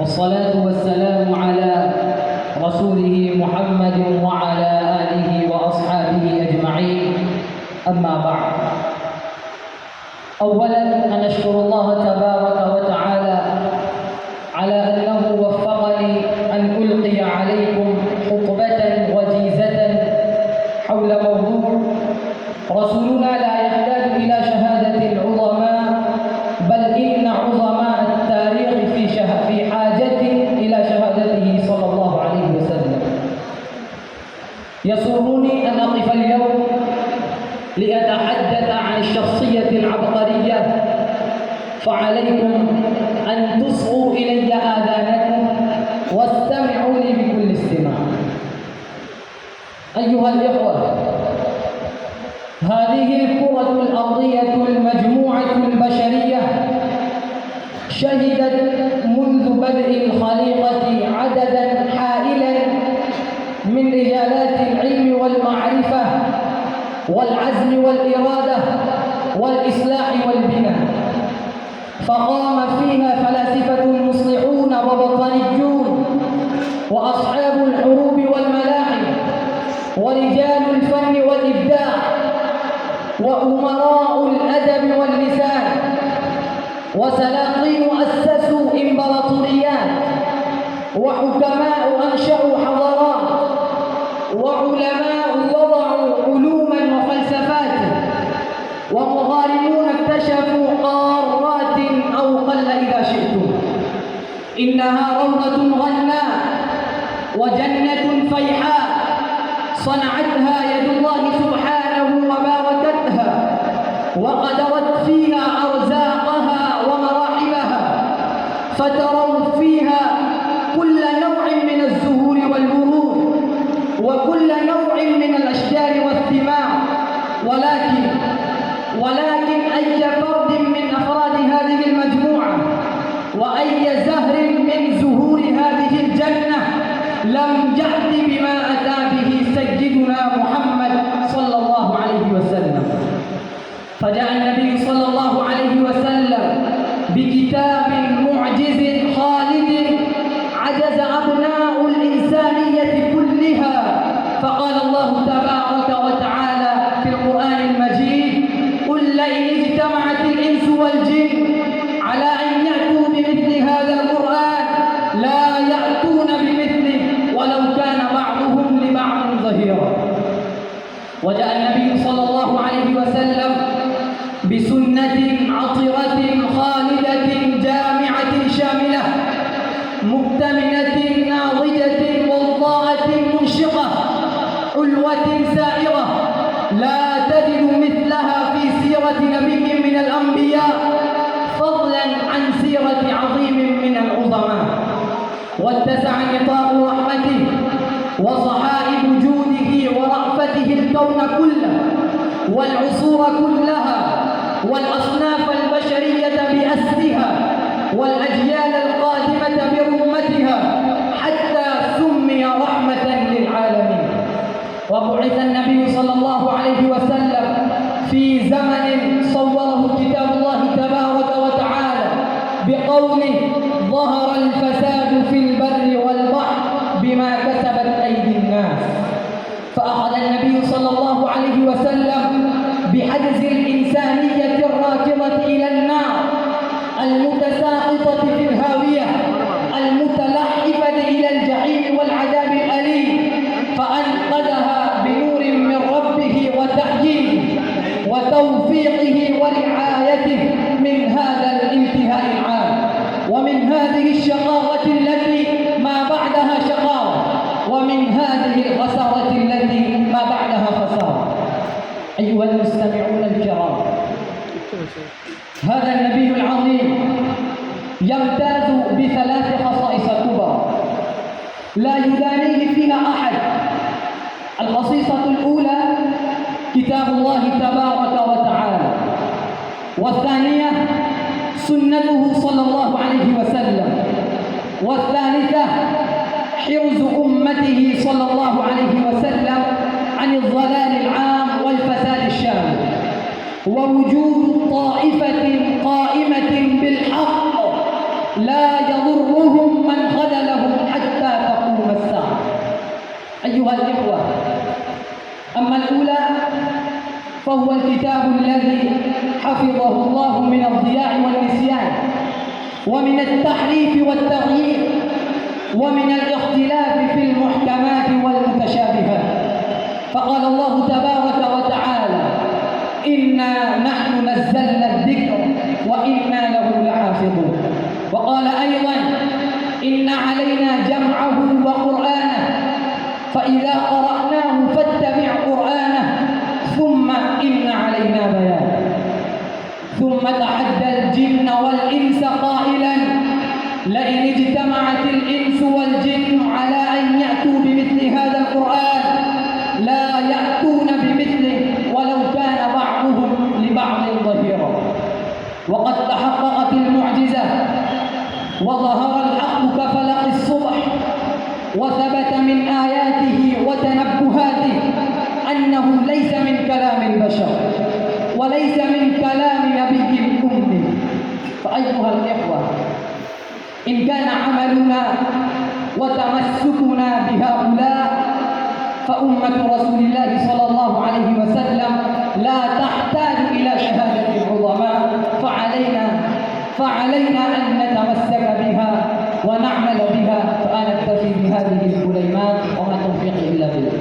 والصلاة والسلام على رسوله محمد وعلى آله وأصحابه أجمعين. أما بعد، أولا أن أشكر الله تبارك وتعالى على أنه وفقني أن ألقي عليكم خطبة وجيزة حول موضوع رسولنا لا يحتاج إلى شهادة العظماء، بل إن عظماء التاريخ في حاجة إلى شهادته صلى الله عليه وسلم. يسرني أن أقف اليوم لأتحدث عن الشخصية العبقرية، فعليكم أن تصغوا إلي آذانكم واستمعوا لي بكل استماع. أيها الإخوة، هذه الكرة الأرضية المجموعة البشرية شهدت منذ بدء الخليقة عددا حائلا من رجالات العلم والمعرفة والعزم والإرادة والإصلاح والبناء، فقام فيها فلاسفة مصلحون ووطنيون وأصحاب الحروب والملاحم ورجال الفن والإبداع وأمراء الأدب واللسان وسلاطين أسسوا إمبراطوريات وحكماء أنشأوا حضارات وعلماء وضعوا علوما وفلسفات ومغاربون اكتشفوا قارات أو قل إذا شئتم. إنها روضة غناء وجنة فيحاء صنعتها يد الله سبحانه وباركتها وقدرت فيها أرزاقها ومراحلها، فتروا فيها كل نوع من الزهور والورود وكل نوع من الأشجار والثمار، ولكن أي فرد من أفراد هذه المجموعة وأي زهر من زهور هذه الجنة لم يأت بما أتى به سيدنا محمد صلى الله عليه وسلم. فجاء النبي صلى الله عليه وسلم بكتاب معجز خالد عجز أبناء الإنسانية كلها، فقال الله تبارك وتعالى في القرآن المجيد: قل لئن اجتمعت الإنس والجن على أن يأتوا بمثل هذا القرآن لا يأتون بمثله ولو كان بعضهم لبعض ظهيرا. وجاء النبي صلى الله عليه وسلم بسنة عطرة خالدة جامعة شاملة مكتملة ناضجة وضاءة منشقة حلوة سائرة لا تجد مثلها في سيرة نبي من الأنبياء، فضلا عن سيرة عظيم من العظماء. واتسع نطاق رحمته وصحائب جوده ورأفته الكون كله والعصور كلها والأصناف البشرية بأسرها والأجيال القادمة برمتها، حتى سمي رحمة للعالمين. وبعث النبي صلى الله عليه وسلم في زمن صوره كتاب الله تبارك وتعالى بقوله: ظهر الفساد في البر والبحر بما كسبت أيدي الناس. فأخذ النبي صلى الله عليه وسلم بحجز الإنسانية الراكضة إلى النار المتساقطة في الهاوية المتلحفة إلى الجحيم والعذاب الأليم، فأنقذها بنور من ربه وتحييده وتوفيقه ورعايته من هذا الانتهاء العام ومن هذه الشقاوة التي ما بعدها شقاوة ومن هذه الخسارة التي ما بعدها خسارة. أيها المستمعون الكرام، هذا النبي العظيم يمتاز بثلاث خصائص كبرى لا يدانيه فيها أحد. الخصيصة الأولى كتاب الله تبارك وتعالى، والثانية سنته صلى الله عليه وسلم، والثالثة حرز أمته صلى الله عليه وسلم عن الضلال العام والفساد الشامل، ووجود طائفة قائمة بالحق لا يضرهم من الكتاب الذي حفظه الله من الضياع والنسيان ومن التحريف والتغيير ومن الاختلاف في المحكمات والمتشابهات. فقال الله تبارك وتعالى: إنا نحن نزلنا الذكر وإنا له لحافظون. وقال أيضا: إن علينا جمعه وقرآنه فإذا قرأناه فاتبع قرآنه ثم إن علينا بيانه. ثم تحدى الجن والإنس قائلا: لئن اجتمعت الإنس والجن على أن يأتوا بمثل هذا القرآن لا يأتون بمثله ولو كان بعضهم لبعض ظهيرا. وقد تحققت المعجزة وظهر الحق كفلق الصبح، وثبت من آياته وتنبهاته أنه ليس من كلام البشر وليس من كلام نبي أمي. فأيها الإخوة، إن كان عملنا وتمسكنا بهؤلاء فأمة رسول الله صلى الله عليه وسلم لا تحتاج إلى شهادة العظماء، فعلينا أن نتمسك بها ونعمل بها. فأنا أكتفي بهذه الكلمات وما توفيقي إلا بالله.